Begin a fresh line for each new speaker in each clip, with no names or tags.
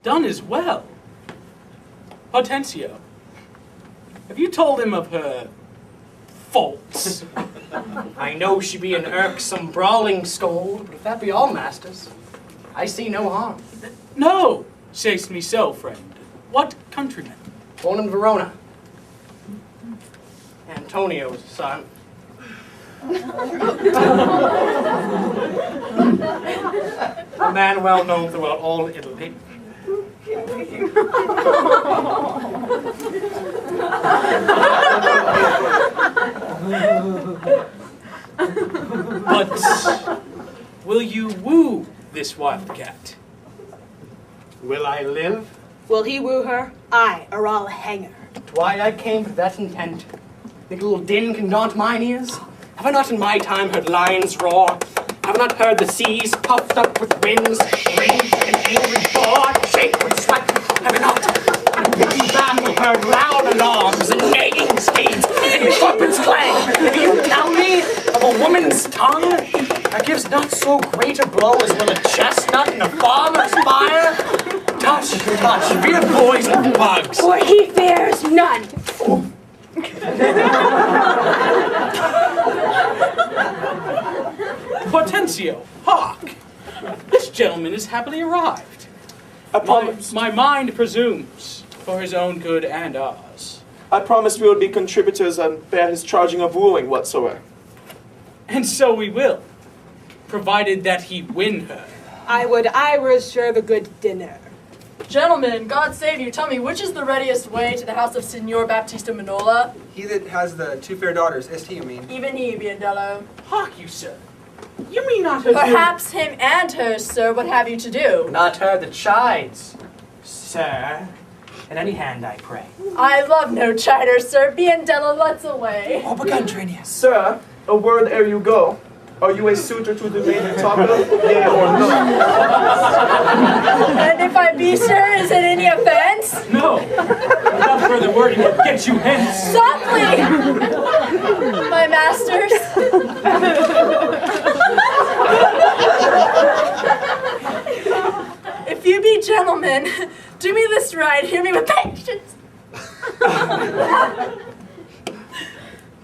Done as well. Hortensio, have you told him of her faults?
I know she be an irksome, brawling scold, but if that be all, masters, I see no harm.
No, say'st me so, friend. What countryman?
Born in Verona. Antonio's son. A man well known throughout all Italy.
But will you woo this wildcat?
Will I live?
Will he woo her? Aye, or I'll hang her.
Why I came with that intent. Think a little din can daunt mine ears? Have I not in my time heard lions roar? Have I not heard the seas puffed up with winds, raged like an angry boar, shake with sweat? Have I not in battle heard loud alarms and neighing steeds and trumpets clang? And you tell me of a woman's tongue that gives not so great a blow as will a chestnut in a farmer's fire? Touch, touch, fear poison bugs.
For he fears none.
Hortensio, hark! This gentleman is happily arrived. My mind presumes, for his own good and ours.
I promised we would be contributors and bear his charging of wooing whatsoever.
And so we will, provided that he win her.
I reserve a good dinner.
Gentlemen, God save you, tell me, which is the readiest way to the house of Signor Baptista Manola?
He that has the two fair daughters, is he, you mean?
Even he, Biondello.
Hark you, sir. You mean not her?
Perhaps him and her, sir, what have you to do?
Not her that chides, sir. At any hand, I pray.
I love no chider, sir. Biondello, let's away.
Oh, begun, Trinius.
Sir, a word ere you go. Are you a suitor to the maiden talk of? Yea or no?
And if I be, sir, is it any offense?
No. Without further wording, we'll get you hence.
Softly! My masters. If you be gentlemen, do me this right, hear me with patience.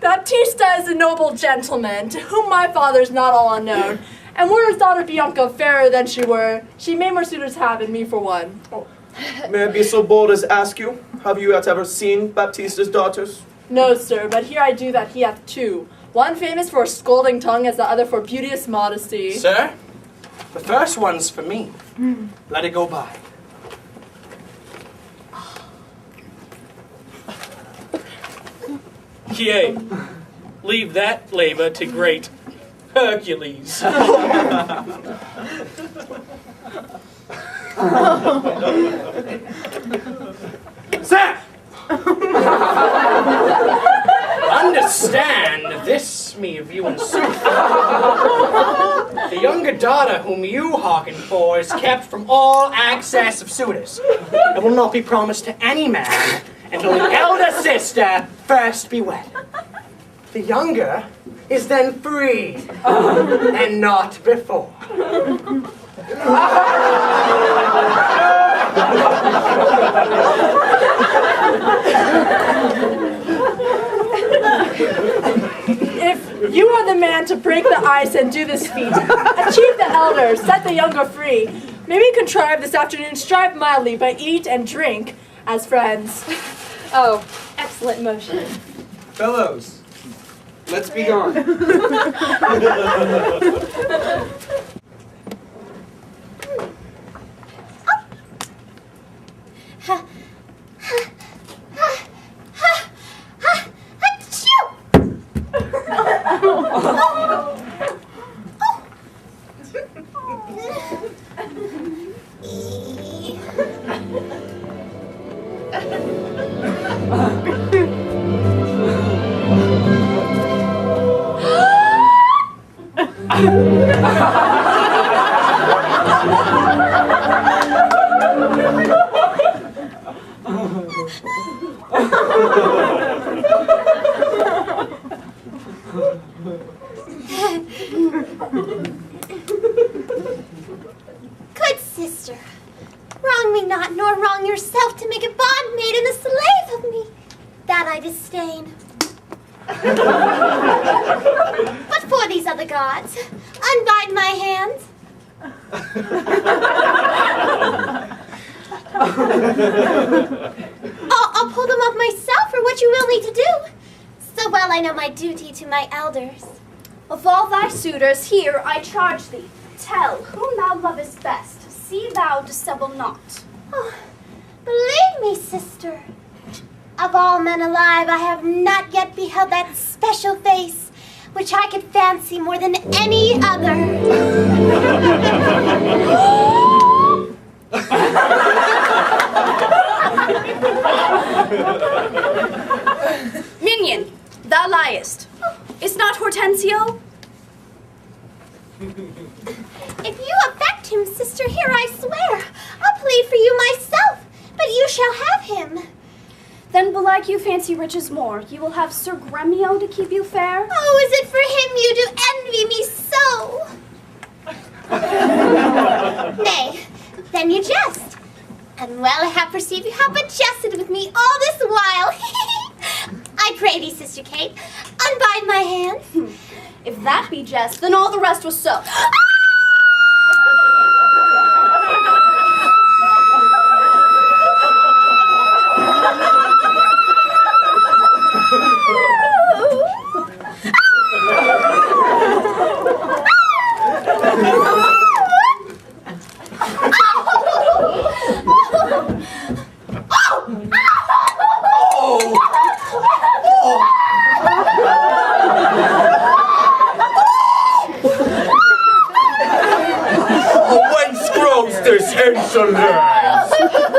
Baptista is a noble gentleman, to whom my father's not all unknown, and were his daughter Bianca fairer than she were, she may more suitors have, and me for one.
May I be so bold as ask you, have you yet ever seen Baptista's daughters?
No, sir, but here I do that he hath two, one famous for a scolding tongue, as the other for beauteous modesty.
Sir, the first one's for me. Let it go by.
Yea, leave that labor to great Hercules.
Sir! Understand this, me of you in sooth. The younger daughter whom you hearken for is kept from all access of suitors, and will not be promised to any man until the elder sister first be wed. The younger is then free, and not before.
If you are the man to break the ice and do this feat, achieve the elder, set the younger free, may we contrive this afternoon, strive mildly, but eat and drink as friends.
Oh, excellent motion.
Fellows, let's be gone.
not nor wrong yourself to make a bondmaid and a slave of me. That I disdain. But for these other gods, unbind my hands. I'll pull them off myself for what you will me to do. So well I know my duty to my elders.
Of all thy suitors, here I charge thee. Tell whom thou lovest best. See thou dissemble not.
Oh, believe me, sister. Of all men alive, I have not yet beheld that special face, which I could fancy more than any other.
Minion, thou liest. Is not Hortensio?
If you affect him, sister, here I swear, I'll plead for you myself, but you shall have him.
Then belike you fancy riches more. You will have Sir Gremio to keep you fair?
Oh, is it for him you do envy me so? Nay, then you jest. And well I have perceived you have but jested with me all this while. I pray thee, Sister Kate, unbind my hands.
If that be jest, then all the rest was so.
This insolence!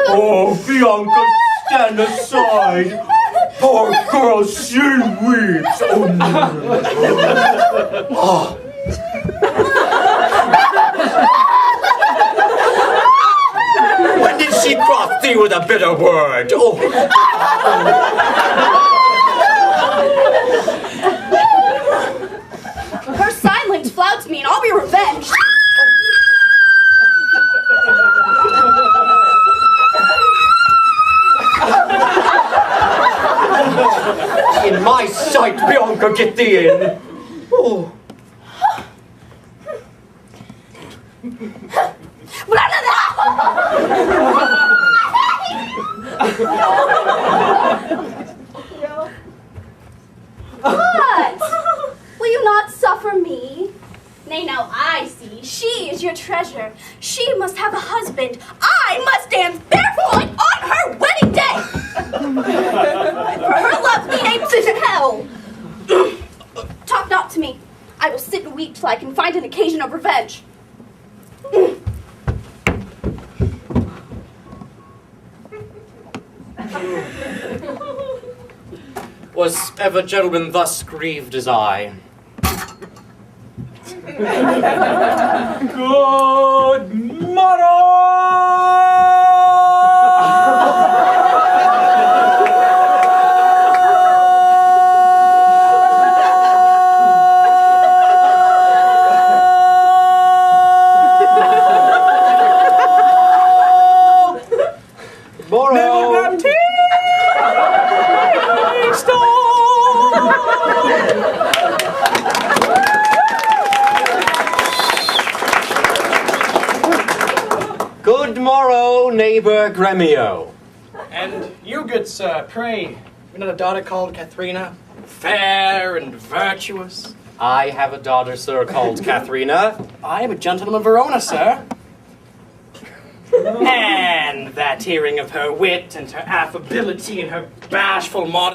Oh, Bianca, stand aside! Poor girl, she weeps! Oh, no. When did she cross thee with a bitter word? Oh.
Her silence flouts me, and I'll be revenged.
In my sight, Bianca, get thee in! Oh.
What? Will you not suffer me? Nay, now I see. She is your treasure. She must have a husband. I must dance barefoot on her wedding day. For her love, me apes into hell. Talk not to me. I will sit and weep till I can find an occasion of revenge.
Was ever gentleman thus grieved as I? Good morrow, neighbor Gremio.
And you, good sir, pray, you're not a daughter called Katharina, fair and virtuous?
I have a daughter, sir, called Katharina.
I am a gentleman of Verona, sir. And that hearing of her wit and her affability and her bashful modesty